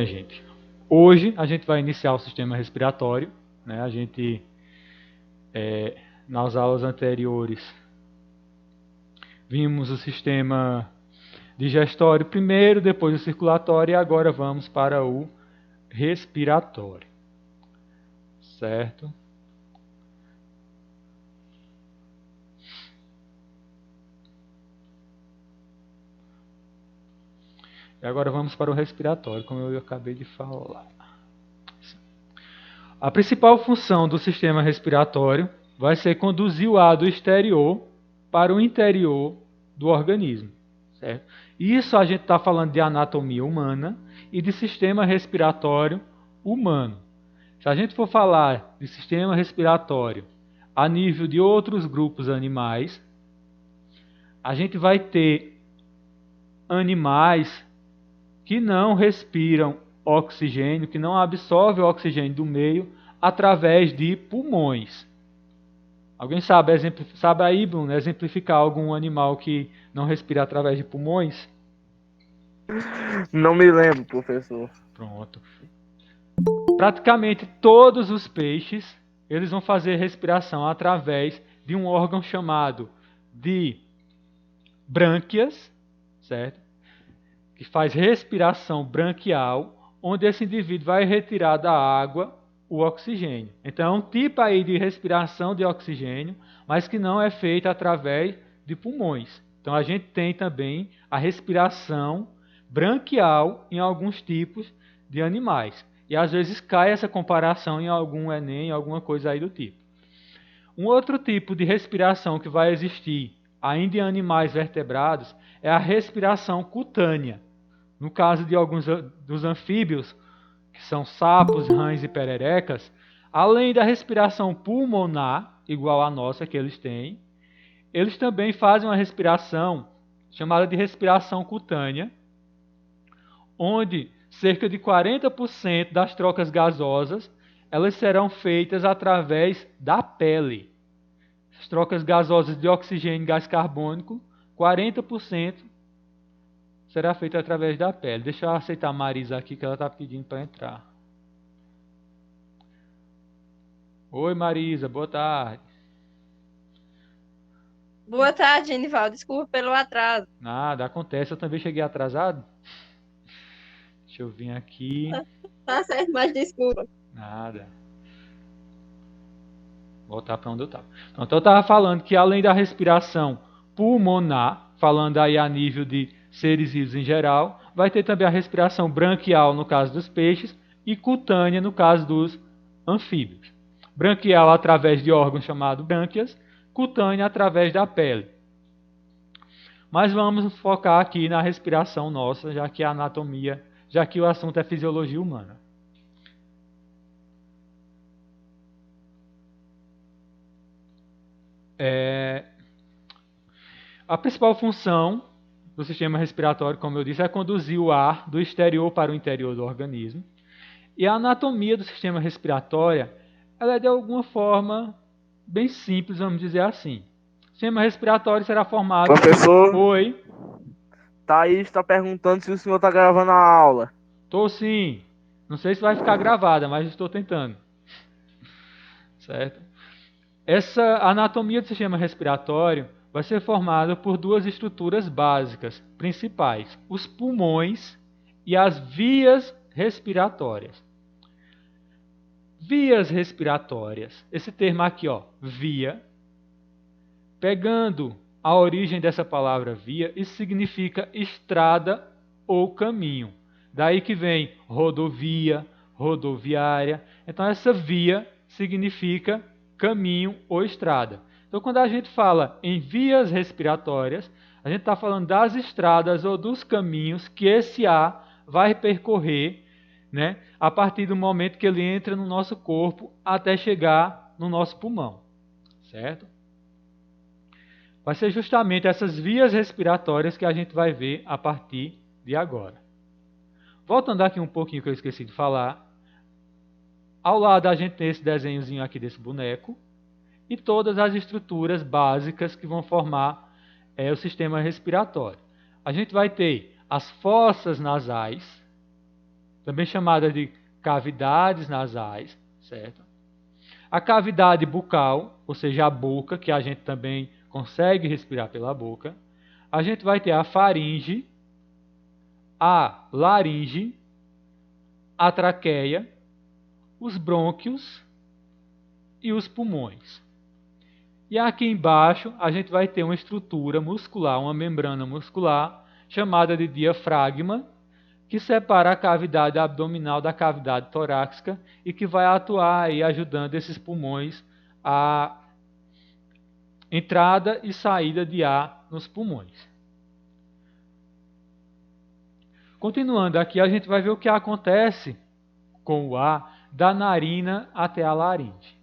Gente, hoje a gente vai iniciar o sistema respiratório, né? A gente, nas aulas anteriores, vimos o sistema digestório primeiro, depois o circulatório e agora vamos para o respiratório, certo? E agora vamos para o respiratório, como eu acabei de falar. A principal função do sistema respiratório vai ser conduzir o ar do exterior para o interior do organismo, certo? Isso a gente está falando de anatomia humana e de sistema respiratório humano. Se a gente for falar de sistema respiratório a nível de outros grupos animais, a gente vai ter animais que não respiram oxigênio, que não absorvem o oxigênio do meio através de pulmões. Alguém sabe aí, Bruno, exemplificar algum animal que não respira através de pulmões? Não me lembro, professor. Pronto. Praticamente todos os peixes, eles vão fazer respiração através de um órgão chamado de brânquias, certo? Que faz respiração branquial, onde esse indivíduo vai retirar da água o oxigênio. Então é um tipo aí de respiração de oxigênio, mas que não é feita através de pulmões. Então a gente tem também a respiração branquial em alguns tipos de animais. E às vezes cai essa comparação em algum Enem, alguma coisa aí do tipo. Um outro tipo de respiração que vai existir ainda em animais vertebrados é a respiração cutânea. No caso de alguns dos anfíbios, que são sapos, rãs e pererecas, além da respiração pulmonar, igual à nossa que eles têm, eles também fazem uma respiração chamada de respiração cutânea, onde cerca de 40% das trocas gasosas elas serão feitas através da pele. As trocas gasosas de oxigênio e gás carbônico, 40% será feita através da pele. Deixa eu aceitar a Marisa aqui, que ela está pedindo para entrar. Oi, Marisa, boa tarde. Boa tarde, Genival. Desculpa pelo atraso. Nada, acontece, eu também cheguei atrasado. Deixa eu vir aqui. Tá certo, mas desculpa. Nada. Voltar para onde eu estava. Então eu estava falando que além da respiração pulmonar, falando aí a nível de seres vivos em geral, vai ter também a respiração branquial no caso dos peixes e cutânea no caso dos anfíbios. Branquial através de órgãos chamados brânquias, cutânea através da pele. Mas vamos focar aqui na respiração nossa, já que a anatomia, já que o assunto é fisiologia humana. A principal função do sistema respiratório, como eu disse, é conduzir o ar do exterior para o interior do organismo. E a anatomia do sistema respiratório, ela é de alguma forma bem simples, vamos dizer assim. O sistema respiratório será formado... Professor, Oi. Thaís está perguntando se o senhor está gravando a aula. Estou sim. Não sei se vai ficar gravada, mas estou tentando. Certo? Essa anatomia do sistema respiratório vai ser formada por duas estruturas básicas, principais: os pulmões e as vias respiratórias. Vias respiratórias. Esse termo aqui, ó, via, pegando a origem dessa palavra via, isso significa estrada ou caminho. Daí que vem rodovia, rodoviária. Então essa via significa caminho ou estrada. Então quando a gente fala em vias respiratórias, a gente está falando das estradas ou dos caminhos que esse ar vai percorrer, né, a partir do momento que ele entra no nosso corpo até chegar no nosso pulmão, certo? Vai ser justamente essas vias respiratórias que a gente vai ver a partir de agora. Voltando aqui um pouquinho que eu esqueci de falar, ao lado a gente tem esse desenhozinho aqui desse boneco e todas as estruturas básicas que vão formar o sistema respiratório. A gente vai ter as fossas nasais, também chamada de cavidades nasais, certo? A cavidade bucal, ou seja, a boca, que a gente também consegue respirar pela boca. A gente vai ter a faringe, a laringe, a traqueia, os brônquios e os pulmões. E aqui embaixo a gente vai ter uma estrutura muscular, uma membrana muscular, chamada de diafragma, que separa a cavidade abdominal da cavidade torácica e que vai atuar aí ajudando esses pulmões a entrada e saída de ar nos pulmões. Continuando aqui, a gente vai ver o que acontece com o ar da narina até a laringe.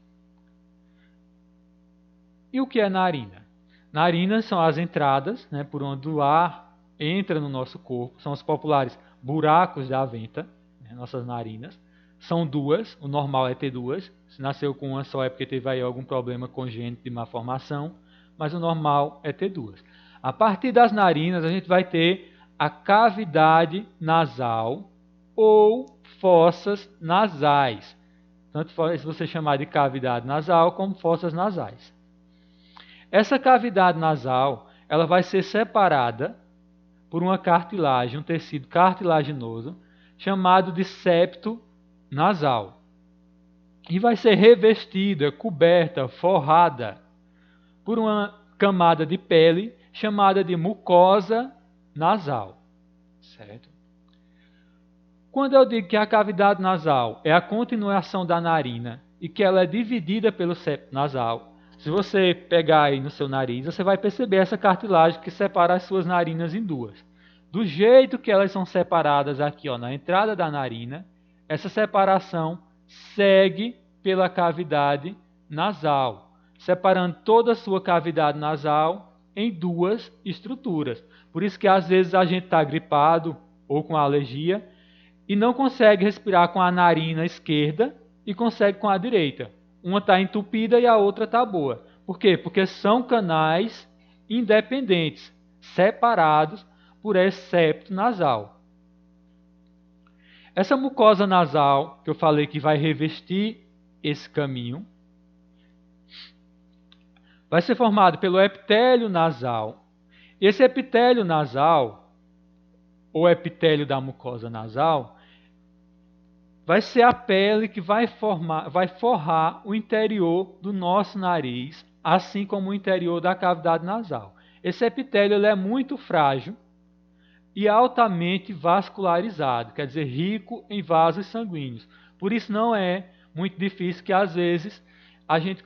E o que é narina? Narinas são as entradas, né, por onde o ar entra no nosso corpo, são os populares buracos da venta, né, nossas narinas. São duas, o normal é ter duas. Se nasceu com uma só é porque teve aí algum problema congênito de malformação, mas o normal é ter duas. A partir das narinas, a gente vai ter a cavidade nasal ou fossas nasais. Tanto se você chamar de cavidade nasal como fossas nasais. Essa cavidade nasal, ela vai ser separada por uma cartilagem, um tecido cartilaginoso, chamado de septo nasal. E vai ser revestida, coberta, forrada por uma camada de pele chamada de mucosa nasal. Certo? Quando eu digo que a cavidade nasal é a continuação da narina e que ela é dividida pelo septo nasal, se você pegar aí no seu nariz, você vai perceber essa cartilagem que separa as suas narinas em duas. Do jeito que elas são separadas aqui, ó, na entrada da narina, essa separação segue pela cavidade nasal, separando toda a sua cavidade nasal em duas estruturas. Por isso que às vezes a gente está gripado ou com alergia e não consegue respirar com a narina esquerda e consegue com a direita. Uma está entupida e a outra está boa. Por quê? Porque são canais independentes, separados por esse septo nasal. Essa mucosa nasal, que eu falei que vai revestir esse caminho, vai ser formado pelo epitélio nasal. Esse epitélio nasal, ou epitélio da mucosa nasal, vai ser a pele que vai forrar o interior do nosso nariz, assim como o interior da cavidade nasal. Esse epitélio ele é muito frágil e altamente vascularizado, quer dizer, rico em vasos sanguíneos. Por isso não é muito difícil que às vezes a gente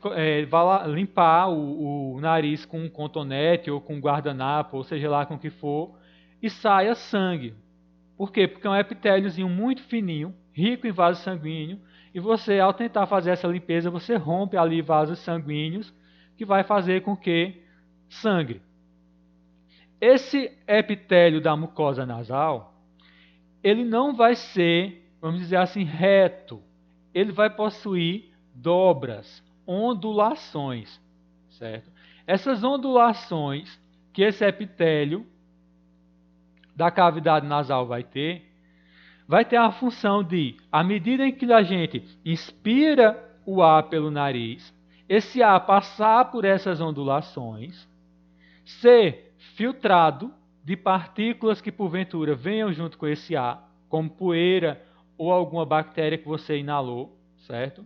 vá limpar o nariz com um cotonete ou com um guardanapo, ou seja lá com o que for, e saia sangue. Por quê? Porque é um epitéliozinho muito fininho, rico em vaso sanguíneo, e você, ao tentar fazer essa limpeza, você rompe ali vasos sanguíneos, que vai fazer com que sangre. Esse epitélio da mucosa nasal, ele não vai ser, vamos dizer assim, reto. Ele vai possuir dobras, ondulações, certo? Essas ondulações que esse epitélio da cavidade nasal vai ter a função de, à medida em que a gente inspira o ar pelo nariz, esse ar passar por essas ondulações, ser filtrado de partículas que porventura venham junto com esse ar, como poeira ou alguma bactéria que você inalou, certo?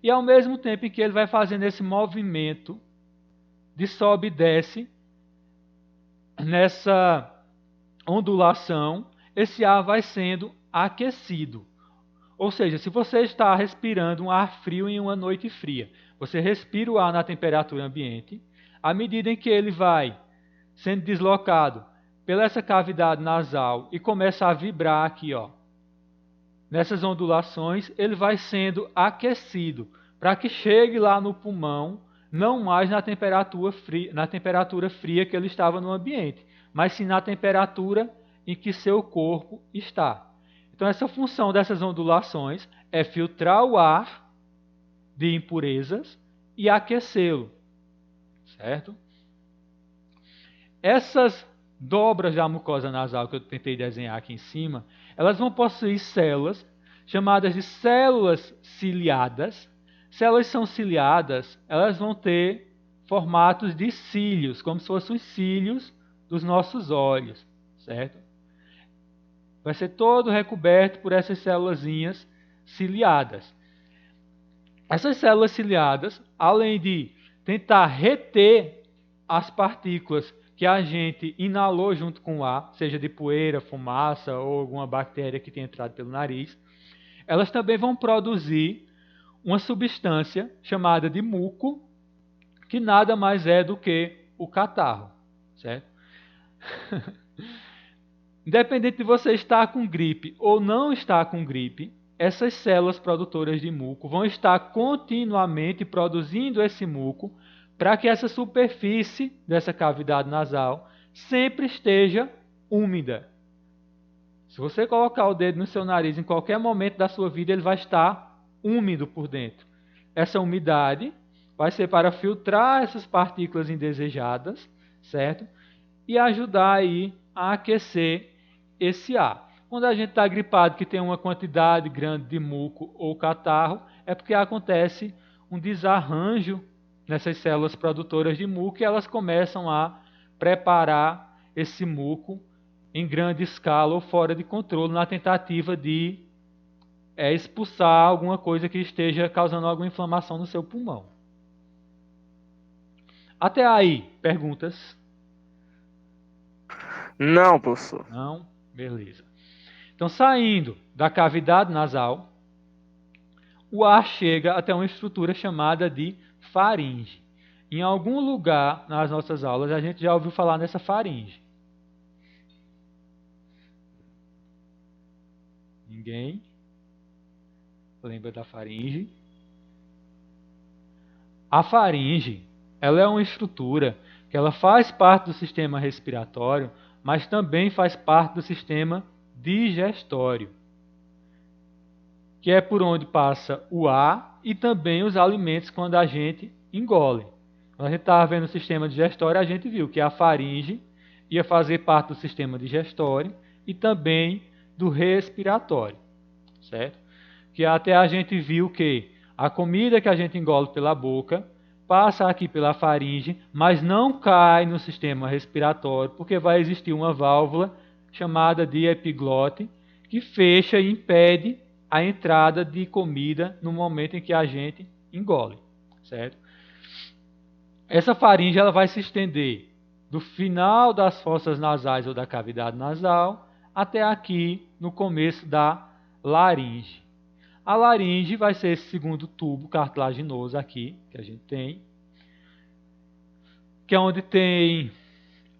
E ao mesmo tempo em que ele vai fazendo esse movimento de sobe e desce nessa ondulação, esse ar vai sendo aquecido. Ou seja, se você está respirando um ar frio em uma noite fria, você respira o ar na temperatura ambiente, à medida em que ele vai sendo deslocado pela essa cavidade nasal e começa a vibrar aqui, ó, nessas ondulações, ele vai sendo aquecido para que chegue lá no pulmão, não mais na temperatura fria que ele estava no ambiente, mas sim na temperatura em que seu corpo está. Então, essa função dessas ondulações é filtrar o ar de impurezas e aquecê-lo, certo? Essas dobras da mucosa nasal que eu tentei desenhar aqui em cima, elas vão possuir células chamadas de células ciliadas. Células são ciliadas, elas vão ter formatos de cílios, como se fossem os cílios dos nossos olhos, certo? Vai ser todo recoberto por essas célulazinhas ciliadas. Essas células ciliadas, além de tentar reter as partículas que a gente inalou junto com o ar, seja de poeira, fumaça ou alguma bactéria que tenha entrado pelo nariz, elas também vão produzir uma substância chamada de muco, que nada mais é do que o catarro, certo? Independente de você estar com gripe ou não estar com gripe, essas células produtoras de muco vão estar continuamente produzindo esse muco para que essa superfície dessa cavidade nasal sempre esteja úmida. Se você colocar o dedo no seu nariz em qualquer momento da sua vida, ele vai estar úmido por dentro. Essa umidade vai ser para filtrar essas partículas indesejadas, certo? E ajudar aí a aquecer esse ar. Quando a gente está gripado, que tem uma quantidade grande de muco ou catarro, é porque acontece um desarranjo nessas células produtoras de muco e elas começam a preparar esse muco em grande escala ou fora de controle na tentativa de expulsar alguma coisa que esteja causando alguma inflamação no seu pulmão. Até aí, perguntas? Não, professor. Não? Beleza. Então, saindo da cavidade nasal, o ar chega até uma estrutura chamada de faringe. Em algum lugar nas nossas aulas a gente já ouviu falar nessa faringe. Ninguém lembra da faringe? A faringe, ela é uma estrutura que ela faz parte do sistema respiratório, mas também faz parte do sistema digestório, que é por onde passa o ar e também os alimentos quando a gente engole. Quando a gente estava vendo o sistema digestório, a gente viu que a faringe ia fazer parte do sistema digestório e também do respiratório, certo? Que até a gente viu que a comida que a gente engole pela boca passa aqui pela faringe, mas não cai no sistema respiratório, porque vai existir uma válvula chamada de epiglote, que fecha e impede a entrada de comida no momento em que a gente engole, certo? Essa faringe ela vai se estender do final das fossas nasais ou da cavidade nasal até aqui no começo da laringe. A laringe vai ser esse segundo tubo cartilaginoso aqui, que a gente tem, que é onde tem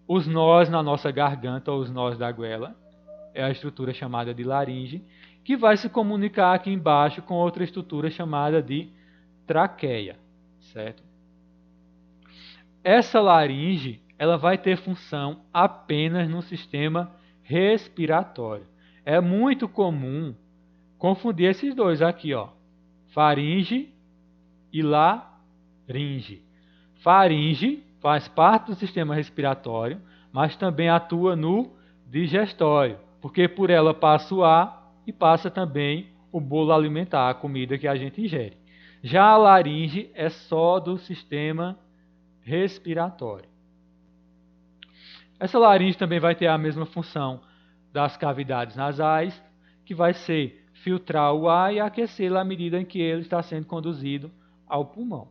os nós na nossa garganta, ou os nós da goela. É a estrutura chamada de laringe, que vai se comunicar aqui embaixo com outra estrutura chamada de traqueia, certo? Essa laringe, ela vai ter função apenas no sistema respiratório. É muito comum confundir esses dois aqui, ó, faringe e laringe. Faringe faz parte do sistema respiratório, mas também atua no digestório, porque por ela passa o ar e passa também o bolo alimentar, a comida que a gente ingere. Já a laringe é só do sistema respiratório. Essa laringe também vai ter a mesma função das cavidades nasais, que vai ser filtrar o ar e aquecê-lo à medida em que ele está sendo conduzido ao pulmão.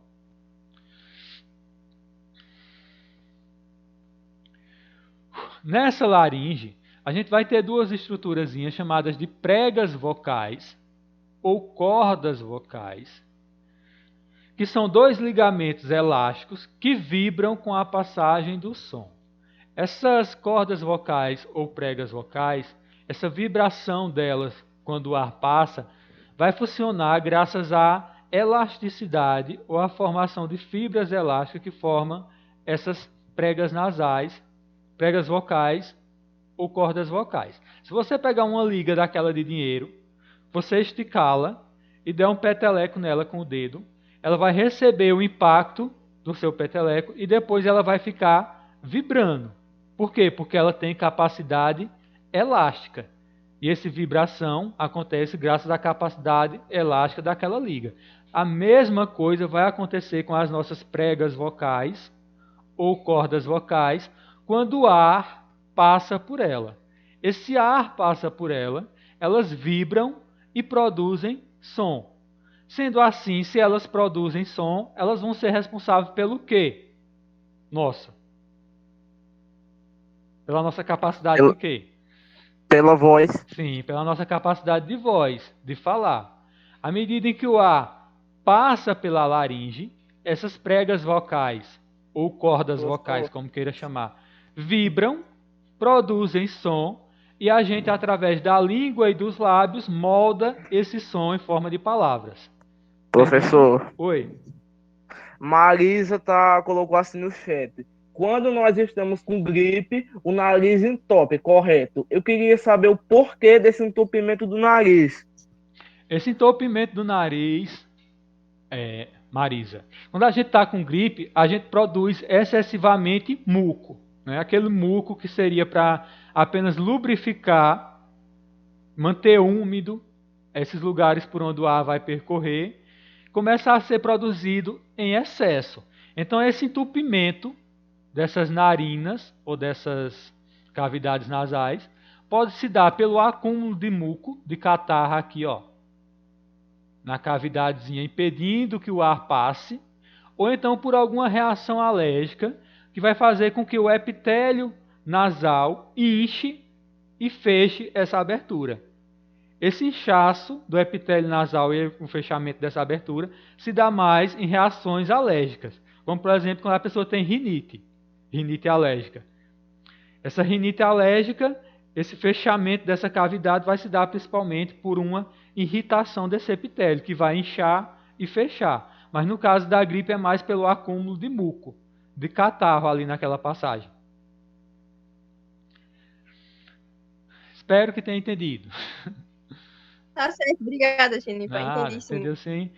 Nessa laringe, a gente vai ter duas estruturazinhas chamadas de pregas vocais ou cordas vocais, que são dois ligamentos elásticos que vibram com a passagem do som. Essas cordas vocais ou pregas vocais, essa vibração delas quando o ar passa, vai funcionar graças à elasticidade ou à formação de fibras elásticas que formam essas pregas nasais, pregas vocais ou cordas vocais. Se você pegar uma liga daquela de dinheiro, você esticá-la e der um peteleco nela com o dedo, ela vai receber o impacto do seu peteleco e depois ela vai ficar vibrando. Por quê? Porque ela tem capacidade elástica. E essa vibração acontece graças à capacidade elástica daquela liga. A mesma coisa vai acontecer com as nossas pregas vocais ou cordas vocais quando o ar passa por ela. Esse ar passa por ela, elas vibram e produzem som. Sendo assim, se elas produzem som, elas vão ser responsáveis pelo quê? Pela nossa capacidade do quê? Pela voz. Sim, pela nossa capacidade de voz, de falar. À medida em que o ar passa pela laringe, essas pregas vocais, ou cordas vocais, como queira chamar, vibram, produzem som, e a gente, através da língua e dos lábios, molda esse som em forma de palavras. Professor, Oi. Marisa colocou assim no chat. Quando nós estamos com gripe, o nariz entope, correto? Eu queria saber o porquê desse entupimento do nariz. Esse entupimento do nariz, Marisa, quando a gente está com gripe, a gente produz excessivamente muco. Né? Aquele muco que seria para apenas lubrificar, manter úmido esses lugares por onde o ar vai percorrer, começa a ser produzido em excesso. Então esse entupimento dessas narinas ou dessas cavidades nasais pode se dar pelo acúmulo de muco, de catarra aqui, ó, na cavidadezinha, impedindo que o ar passe, ou então por alguma reação alérgica que vai fazer com que o epitélio nasal inche e feche essa abertura. Esse inchaço do epitélio nasal e o fechamento dessa abertura se dá mais em reações alérgicas, como por exemplo quando a pessoa tem rinite alérgica. Essa rinite alérgica, esse fechamento dessa cavidade vai se dar principalmente por uma irritação desse epitélio, que vai inchar e fechar. Mas no caso da gripe é mais pelo acúmulo de muco, de catarro ali naquela passagem. Espero que tenha entendido. Tá certo, obrigada, Jennifer. Entendi sim. Entendeu sim?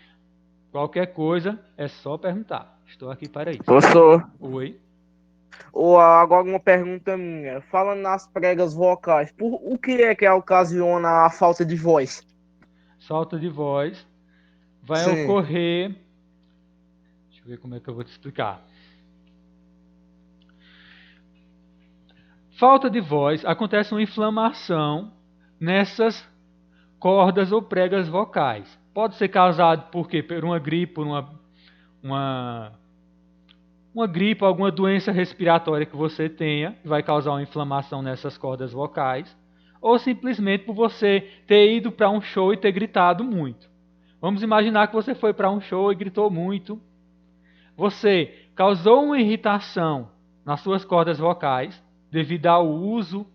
Qualquer coisa é só perguntar. Estou aqui para isso. Professor. Oi. Agora uma pergunta minha. Falando nas pregas vocais, o que ocasiona a falta de voz? Falta de voz vai Sim. ocorrer... Deixa eu ver como é que eu vou te explicar. Falta de voz, acontece uma inflamação nessas cordas ou pregas vocais. Pode ser causado por quê? Por uma gripe, por uma gripe, alguma doença respiratória que você tenha, que vai causar uma inflamação nessas cordas vocais, ou simplesmente por você ter ido para um show e ter gritado muito. Vamos imaginar que você foi para um show e gritou muito. Você causou uma irritação nas suas cordas vocais, devido ao uso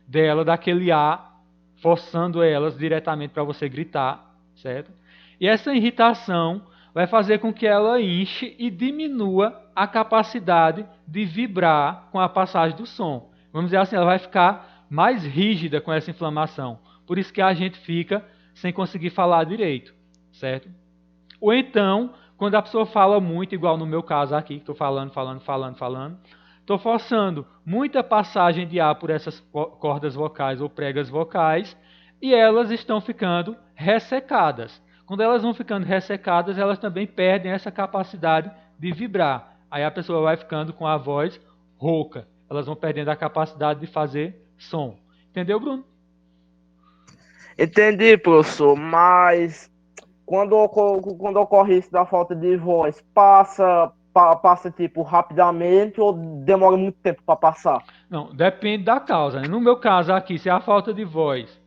dela, daquele ar, forçando elas diretamente para você gritar, certo? E essa irritação vai fazer com que ela inche e diminua a capacidade de vibrar com a passagem do som. Vamos dizer assim, ela vai ficar mais rígida com essa inflamação. Por isso que a gente fica sem conseguir falar direito, certo? Ou então, quando a pessoa fala muito, igual no meu caso aqui, que estou falando, estou forçando muita passagem de ar por essas cordas vocais ou pregas vocais e elas estão ficando ressecadas. Quando elas vão ficando ressecadas, elas também perdem essa capacidade de vibrar. Aí a pessoa vai ficando com a voz rouca. Elas vão perdendo a capacidade de fazer som. Entendeu, Bruno? Entendi, professor, mas quando ocorre isso da falta de voz, passa tipo rapidamente ou demora muito tempo para passar? Não, depende da causa. No meu caso aqui, se é a falta de voz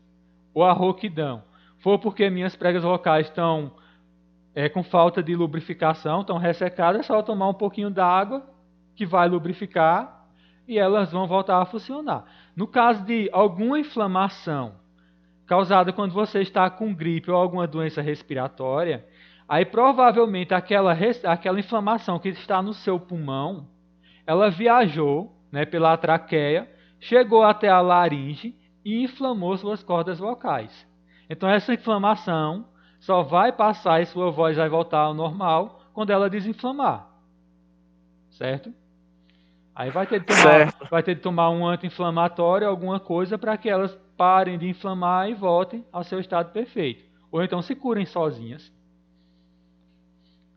ou a rouquidão for porque minhas pregas vocais estão com falta de lubrificação, estão ressecadas, é só tomar um pouquinho d'água que vai lubrificar e elas vão voltar a funcionar. No caso de alguma inflamação causada quando você está com gripe ou alguma doença respiratória, aí provavelmente aquela inflamação que está no seu pulmão, ela viajou, né, pela traqueia, chegou até a laringe e inflamou suas cordas vocais. Então essa inflamação só vai passar e sua voz vai voltar ao normal quando ela desinflamar. Certo? Aí vai ter Certo. de tomar um anti-inflamatório, alguma coisa, para que elas parem de inflamar e voltem ao seu estado perfeito. Ou então se curem sozinhas.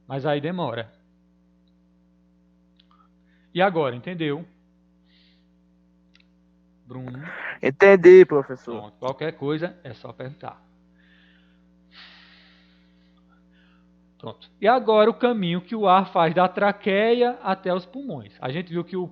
Mas aí demora. E agora, entendeu? Bruno? Entendi, professor. Pronto. Qualquer coisa é só perguntar. Pronto. E agora o caminho que o ar faz da traqueia até os pulmões. A gente viu que o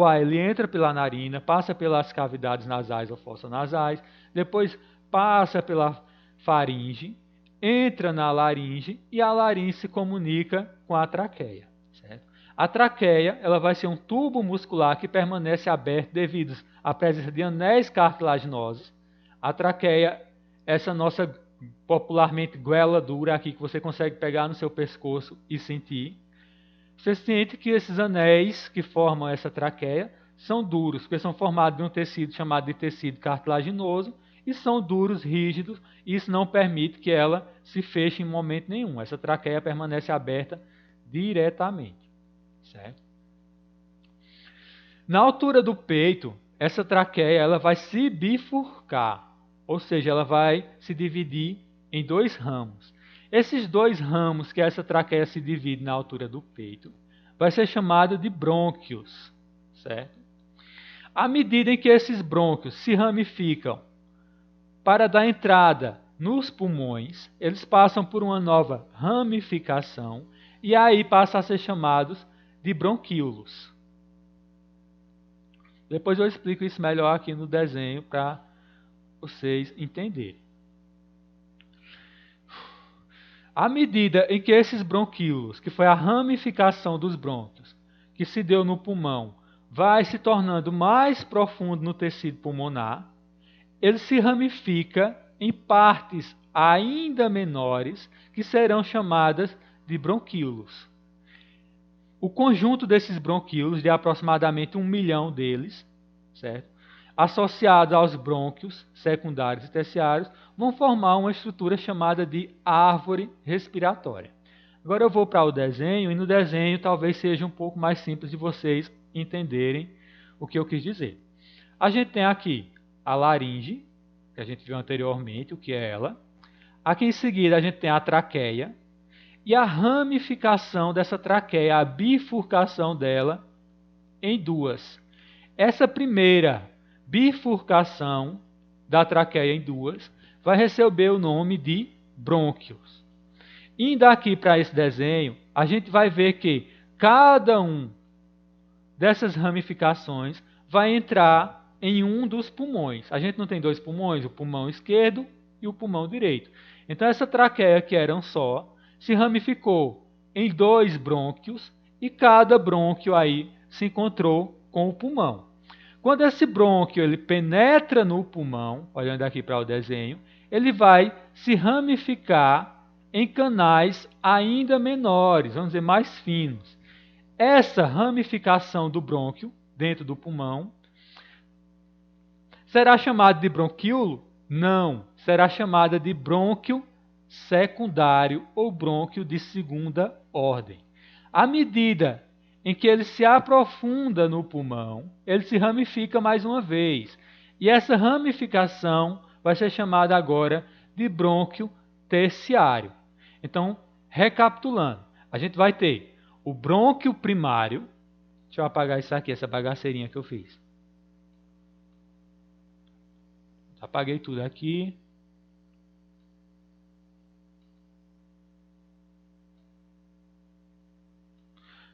ar ele entra pela narina, passa pelas cavidades nasais ou fossonasais, depois passa pela faringe, entra na laringe e a laringe se comunica com a traqueia. Certo? A traqueia ela vai ser um tubo muscular que permanece aberto devido à presença de anéis cartilaginosos. A traqueia, essa nossa popularmente goela dura aqui que você consegue pegar no seu pescoço e sentir. Você sente que esses anéis que formam essa traqueia são duros, porque são formados de um tecido chamado de tecido cartilaginoso e são duros, rígidos, e isso não permite que ela se feche em momento nenhum. Essa traqueia permanece aberta diretamente. Certo? Na altura do peito, essa traqueia ela vai se bifurcar, ou seja, ela vai se dividir em dois ramos. Esses dois ramos que essa traqueia se divide na altura do peito vai ser chamado de brônquios, certo? À medida em que esses brônquios se ramificam para dar entrada nos pulmões, eles passam por uma nova ramificação e aí passam a ser chamados de bronquíolos. Depois eu explico isso melhor aqui no desenho para vocês entenderem. À medida em que esses bronquíolos, que foi a ramificação dos brônquios, que se deu no pulmão, vai se tornando mais profundo no tecido pulmonar, ele se ramifica em partes ainda menores, que serão chamadas de bronquíolos. O conjunto desses bronquíolos, de aproximadamente 1 milhão deles, certo? Associados aos brônquios secundários e terciários, vão formar uma estrutura chamada de árvore respiratória. Agora eu vou para o desenho, e no desenho talvez seja um pouco mais simples de vocês entenderem o que eu quis dizer. A gente tem aqui a laringe, que a gente viu anteriormente, o que é ela. Aqui em seguida a gente tem a traqueia, e a ramificação dessa traqueia, a bifurcação dela em duas. Essa primeira bifurcação da traqueia em duas vai receber o nome de brônquios. Indo aqui para esse desenho, a gente vai ver que cada um dessas ramificações vai entrar em um dos pulmões. A gente não tem dois pulmões, o pulmão esquerdo e o pulmão direito. Então essa traqueia, que era um só, se ramificou em dois brônquios e cada brônquio aí se encontrou com o pulmão. Quando esse brônquio ele penetra no pulmão, olhando aqui para o desenho, ele vai se ramificar em canais ainda menores, vamos dizer, mais finos. Essa ramificação do brônquio dentro do pulmão será chamada de bronquíolo? Não, será chamada de brônquio secundário ou brônquio de segunda ordem. À medida em que ele se aprofunda no pulmão, ele se ramifica mais uma vez. E essa ramificação vai ser chamada agora de brônquio terciário. Então, recapitulando, a gente vai ter o brônquio primário. Deixa eu apagar isso aqui, essa bagaceirinha que eu fiz. Apaguei tudo aqui.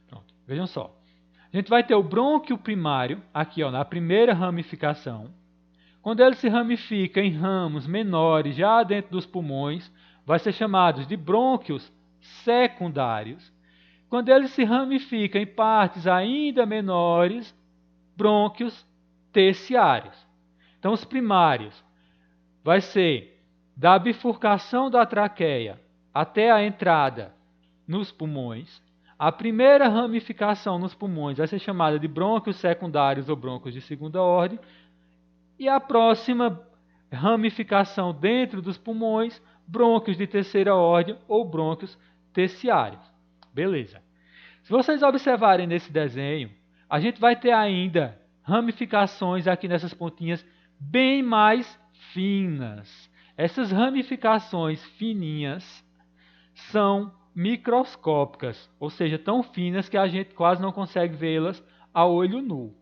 Pronto. Vejam só. A gente vai ter o brônquio primário, aqui ó, na primeira ramificação. Quando ele se ramifica em ramos menores, já dentro dos pulmões, vai ser chamado de brônquios secundários. Quando ele se ramifica em partes ainda menores, brônquios terciários. Então, os primários vai ser da bifurcação da traqueia até a entrada nos pulmões. A primeira ramificação nos pulmões vai ser chamada de brônquios secundários ou brônquios de segunda ordem. E a próxima ramificação dentro dos pulmões, brônquios de terceira ordem ou brônquios terciários. Beleza. Se vocês observarem nesse desenho, a gente vai ter ainda ramificações aqui nessas pontinhas bem mais finas. Essas ramificações fininhas são microscópicas, ou seja, tão finas que a gente quase não consegue vê-las a olho nu.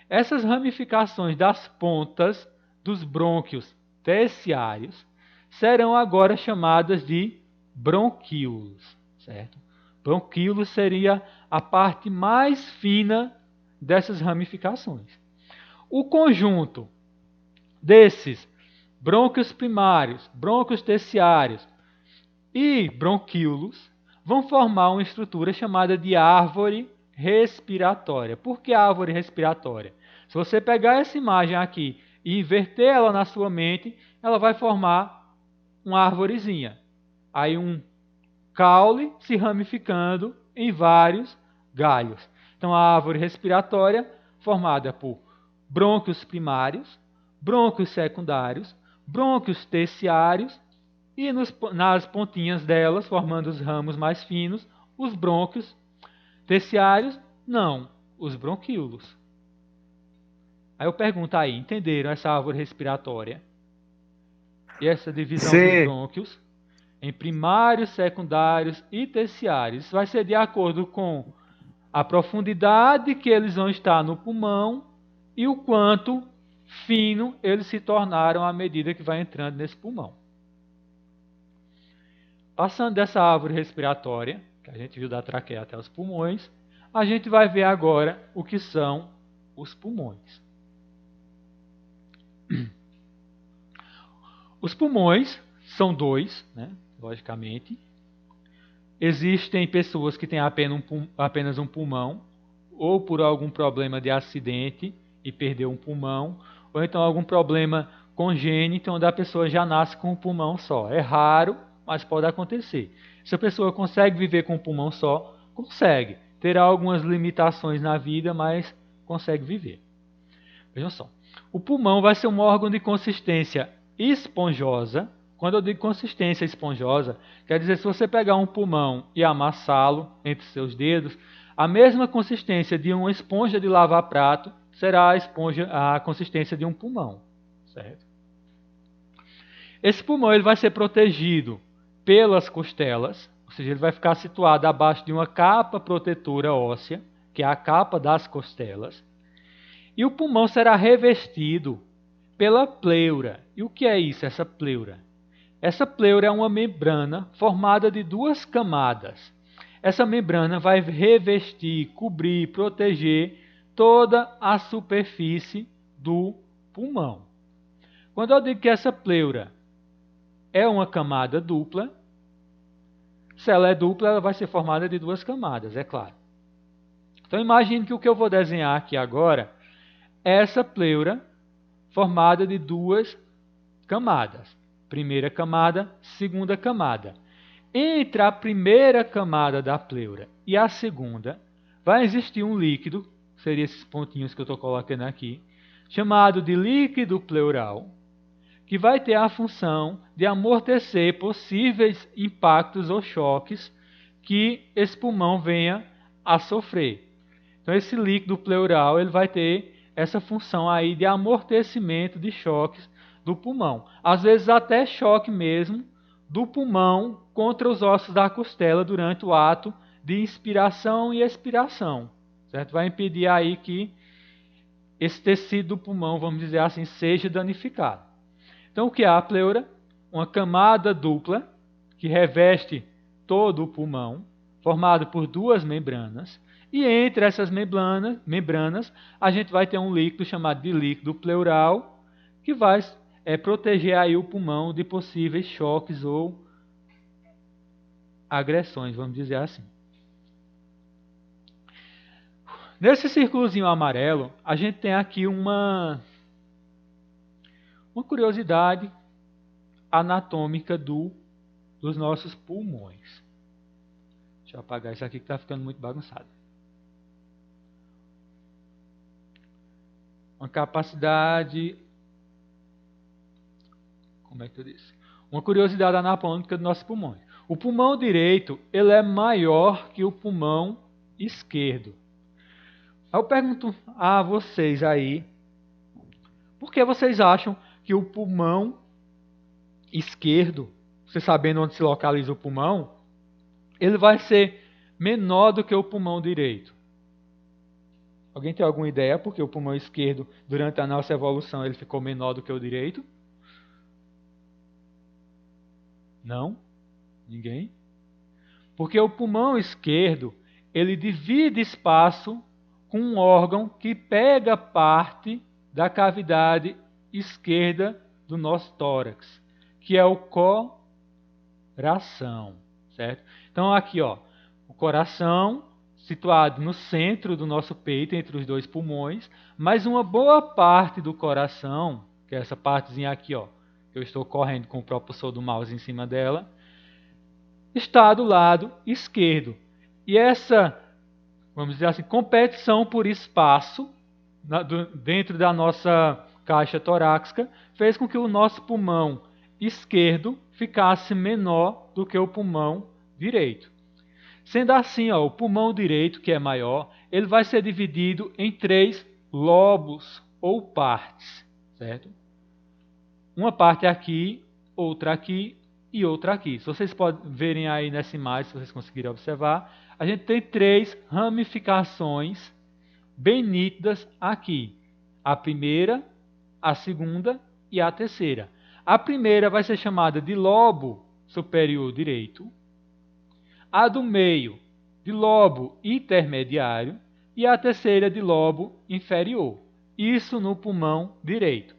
Essas ramificações das pontas dos brônquios terciários serão agora chamadas de bronquíolos, certo? Bronquíolos seria a parte mais fina dessas ramificações. O conjunto desses brônquios primários, brônquios terciários e bronquíolos vão formar uma estrutura chamada de árvore respiratória. Por que árvore respiratória? Se você pegar essa imagem aqui e inverter ela na sua mente, ela vai formar uma árvorezinha. Aí um caule se ramificando em vários galhos. Então a árvore respiratória formada por brônquios primários, brônquios secundários, brônquios terciários e nas pontinhas delas, formando os ramos mais finos, os brônquios terciários, não, os bronquíolos. Aí eu pergunto aí, entenderam essa árvore respiratória? E essa divisão dos brônquios em primários, secundários e terciários. Isso vai ser de acordo com a profundidade que eles vão estar no pulmão e o quanto fino eles se tornaram à medida que vai entrando nesse pulmão. Passando dessa árvore respiratória, que a gente viu da traqueia até os pulmões, a gente vai ver agora o que são os pulmões. Os pulmões são dois, né, logicamente. Existem pessoas que têm apenas um pulmão, ou por algum problema de acidente e perdeu um pulmão, ou então algum problema congênito, onde a pessoa já nasce com um pulmão só. É raro, mas pode acontecer. Se a pessoa consegue viver com um pulmão só, consegue. Terá algumas limitações na vida, mas consegue viver. Vejam só. O pulmão vai ser um órgão de consistência esponjosa. Quando eu digo consistência esponjosa, quer dizer, se você pegar um pulmão e amassá-lo entre seus dedos, a mesma consistência de uma esponja de lavar prato será a consistência de um pulmão, certo? Esse pulmão ele vai ser protegido pelas costelas, ou seja, ele vai ficar situado abaixo de uma capa protetora óssea, que é a capa das costelas, e o pulmão será revestido pela pleura. E o que é isso, essa pleura? Essa pleura é uma membrana formada de duas camadas. Essa membrana vai revestir, cobrir, proteger toda a superfície do pulmão. Quando eu digo que essa pleura é uma camada dupla, se ela é dupla, ela vai ser formada de duas camadas, é claro. Então imagine que o que eu vou desenhar aqui agora é essa pleura formada de duas camadas. Primeira camada, segunda camada. Entre a primeira camada da pleura e a segunda, vai existir um líquido, seriam esses pontinhos que eu estou colocando aqui, chamado de líquido pleural, que vai ter a função de amortecer possíveis impactos ou choques que esse pulmão venha a sofrer. Então esse líquido pleural ele vai ter essa função aí de amortecimento de choques do pulmão. Às vezes até choque mesmo do pulmão contra os ossos da costela durante o ato de inspiração e expiração. Certo? Vai impedir aí que esse tecido do pulmão, vamos dizer assim, seja danificado. Então o que é a pleura? Uma camada dupla que reveste todo o pulmão, formado por duas membranas. E entre essas membranas, a gente vai ter um líquido chamado de líquido pleural, que vai proteger aí o pulmão de possíveis choques ou agressões, vamos dizer assim. Nesse círculozinho amarelo, a gente tem aqui uma curiosidade anatômica dos nossos pulmões. Deixa eu apagar isso aqui que está ficando muito bagunçado. Uma capacidade... Como é que eu disse? Uma curiosidade anatômica dos nossos pulmões. O pulmão direito ele é maior que o pulmão esquerdo. Eu pergunto a vocês aí, por que vocês acham que o pulmão esquerdo, você sabendo onde se localiza o pulmão, ele vai ser menor do que o pulmão direito? Alguém tem alguma ideia porque o pulmão esquerdo, durante a nossa evolução, ele ficou menor do que o direito? Não? Ninguém? Porque o pulmão esquerdo, ele divide espaço com um órgão que pega parte da cavidade esquerda do nosso tórax, que é o coração, certo? Então aqui, ó, o coração situado no centro do nosso peito, entre os dois pulmões, mas uma boa parte do coração, que é essa partezinha aqui, ó, que eu estou correndo com o propulsor do mouse em cima dela, está do lado esquerdo. E essa, vamos dizer assim, competição por espaço dentro da nossa caixa torácica fez com que o nosso pulmão esquerdo ficasse menor do que o pulmão direito. Sendo assim, ó, o pulmão direito, que é maior, ele vai ser dividido em 3 lobos ou partes, certo? Uma parte aqui, outra aqui e outra aqui. Se vocês podem verem aí nessa imagem, se vocês conseguirem observar, a gente tem 3 ramificações bem nítidas aqui. A primeira, a segunda e a terceira. A primeira vai ser chamada de lobo superior direito, a do meio de lobo intermediário e a terceira de lobo inferior. Isso no pulmão direito.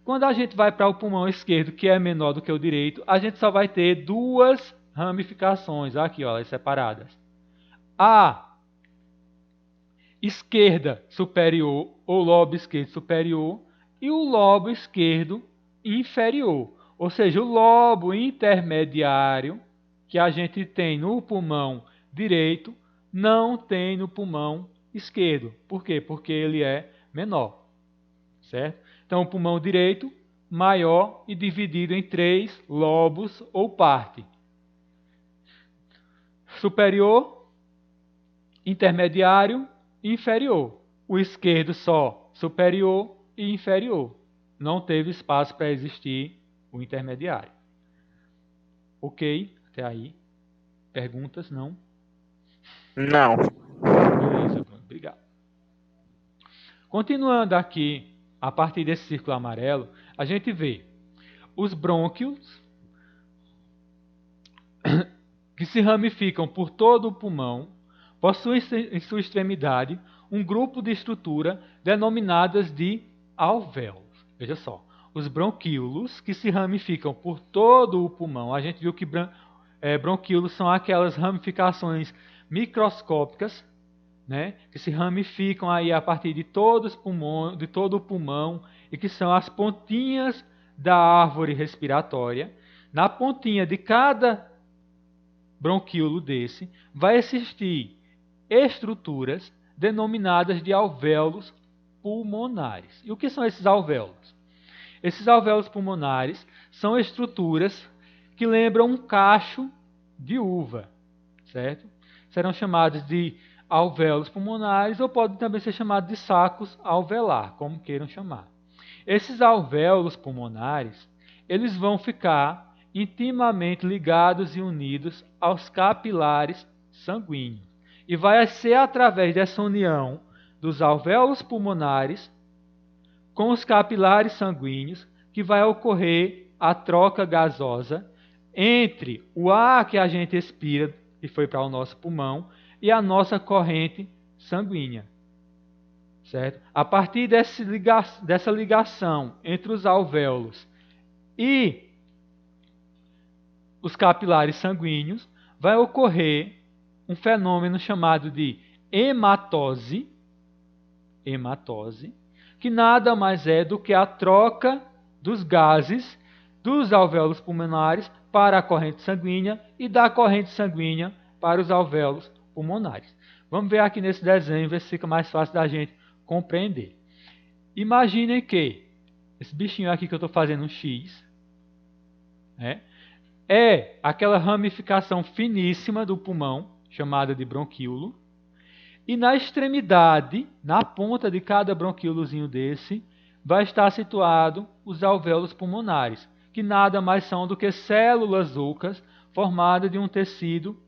Quando a gente vai para o pulmão esquerdo, que é menor do que o direito, a gente só vai ter 2 ramificações, aqui, ó, separadas. A esquerda superior, ou lobo esquerdo superior, e o lobo esquerdo inferior. Ou seja, o lobo intermediário que a gente tem no pulmão direito, não tem no pulmão esquerdo. Por quê? Porque ele é menor, certo? Então, o pulmão direito, maior e dividido em 3 lobos ou parte. Superior, intermediário e inferior. O esquerdo só superior e inferior. Não teve espaço para existir o intermediário. Ok? Até aí. Perguntas? Não? Não. Beleza, Bruno. Obrigado. Continuando aqui, a partir desse círculo amarelo, a gente vê os brônquios que se ramificam por todo o pulmão, possuem em sua extremidade um grupo de estrutura denominadas de alvéolos. Veja só, os bronquíolos que se ramificam por todo o pulmão, a gente viu que bronquíolos são aquelas ramificações microscópicas, né, que se ramificam aí a partir de todo o pulmão e que são as pontinhas da árvore respiratória. Na pontinha de cada bronquíolo desse vai existir estruturas denominadas de alvéolos pulmonares. E o que são esses alvéolos? Esses alvéolos pulmonares são estruturas que lembram um cacho de uva, certo? Serão chamados de alvéolos pulmonares ou podem também ser chamados de sacos alveolar, como queiram chamar. Esses alvéolos pulmonares, eles vão ficar intimamente ligados e unidos aos capilares sanguíneos. E vai ser através dessa união dos alvéolos pulmonares com os capilares sanguíneos que vai ocorrer a troca gasosa entre o ar que a gente expira, que foi para o nosso pulmão, e a nossa corrente sanguínea. Certo? A partir dessa ligação entre os alvéolos e os capilares sanguíneos, vai ocorrer um fenômeno chamado de hematose, que nada mais é do que a troca dos gases dos alvéolos pulmonares para a corrente sanguínea e da corrente sanguínea para os alvéolos pulmonares. Vamos ver aqui nesse desenho, ver se fica mais fácil da gente compreender. Imaginem que esse bichinho aqui que eu estou fazendo um X, né, é aquela ramificação finíssima do pulmão, chamada de bronquíolo, E na extremidade, na ponta de cada bronquíolozinho desse, vai estar situado os alvéolos pulmonares, que nada mais são do que células ocas formadas de um tecido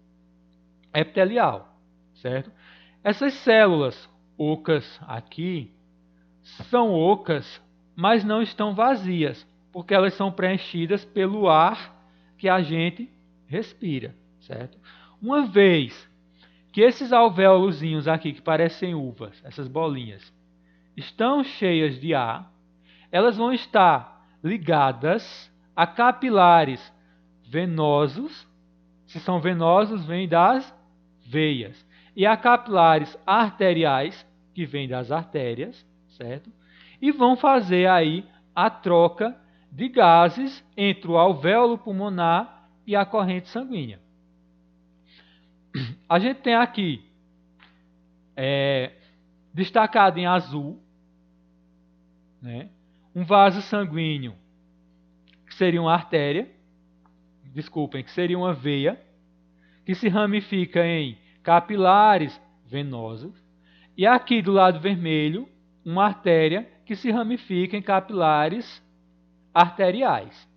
epitelial, certo? Essas células ocas aqui são ocas, mas não estão vazias, porque elas são preenchidas pelo ar que a gente respira, certo? Uma vez que esses alvéolozinhos aqui, que parecem uvas, essas bolinhas, estão cheias de ar, elas vão estar ligadas a capilares venosos. Se são venosos, vêm das veias. E a capilares arteriais, que vêm das artérias, certo? E vão fazer aí a troca de gases entre o alvéolo pulmonar e a corrente sanguínea. A gente tem aqui, destacado em azul, né, um vaso sanguíneo, que seria uma artéria, que seria uma veia, que se ramifica em capilares venosos, e aqui do lado vermelho, uma artéria que se ramifica em capilares arteriais.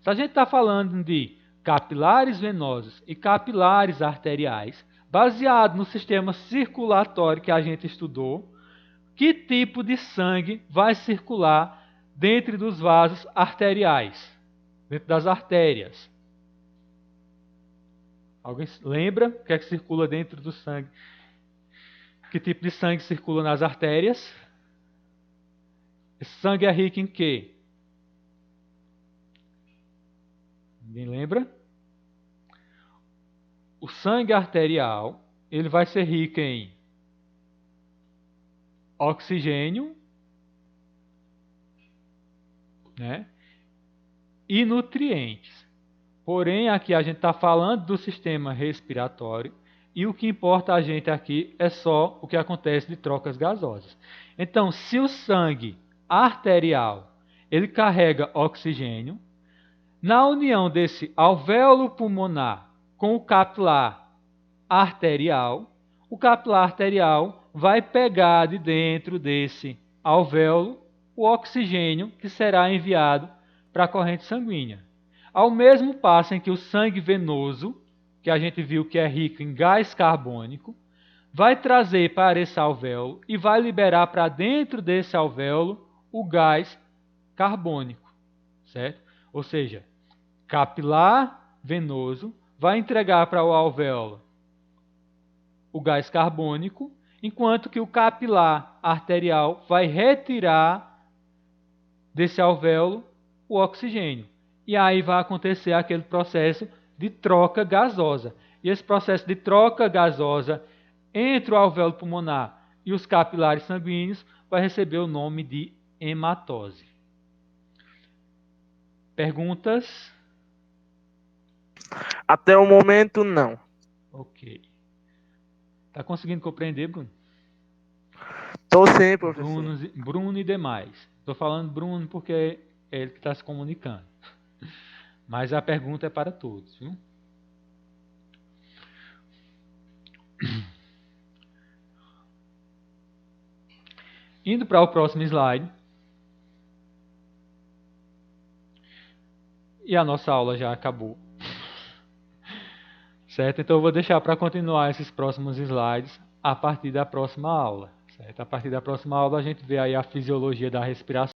Se a gente está falando de capilares venosos e capilares arteriais, baseado no sistema circulatório que a gente estudou, que tipo de sangue vai circular dentro dos vasos arteriais, dentro das artérias? Alguém lembra o que é que circula dentro do sangue? Que tipo de sangue circula nas artérias? Esse sangue é rico em quê? Ninguém lembra? O sangue arterial, ele vai ser rico em oxigênio, né, e nutrientes. Porém, aqui a gente está falando do sistema respiratório e o que importa a gente aqui é só o que acontece de trocas gasosas. Então, se o sangue arterial ele carrega oxigênio, na união desse alvéolo pulmonar com o capilar arterial, o capilar arterial vai pegar de dentro desse alvéolo o oxigênio que será enviado para a corrente sanguínea. Ao mesmo passo em que o sangue venoso, que a gente viu que é rico em gás carbônico, vai trazer para esse alvéolo e vai liberar para dentro desse alvéolo o gás carbônico, certo? Ou seja, capilar venoso vai entregar para o alvéolo o gás carbônico, enquanto que o capilar arterial vai retirar desse alvéolo o oxigênio. E aí vai acontecer aquele processo de troca gasosa. E esse processo de troca gasosa entre o alvéolo pulmonar e os capilares sanguíneos vai receber o nome de hematose. Perguntas? Até o momento, não. Ok. Está conseguindo compreender, Bruno? Estou sim, professor. Bruno e demais. Estou falando Bruno porque é ele que está se comunicando. Mas a pergunta é para todos, viu? Indo para o próximo slide. E a nossa aula já acabou. Certo? Então eu vou deixar para continuar esses próximos slides a partir da próxima aula. Certo? A partir da próxima aula a gente vê aí a fisiologia da respiração.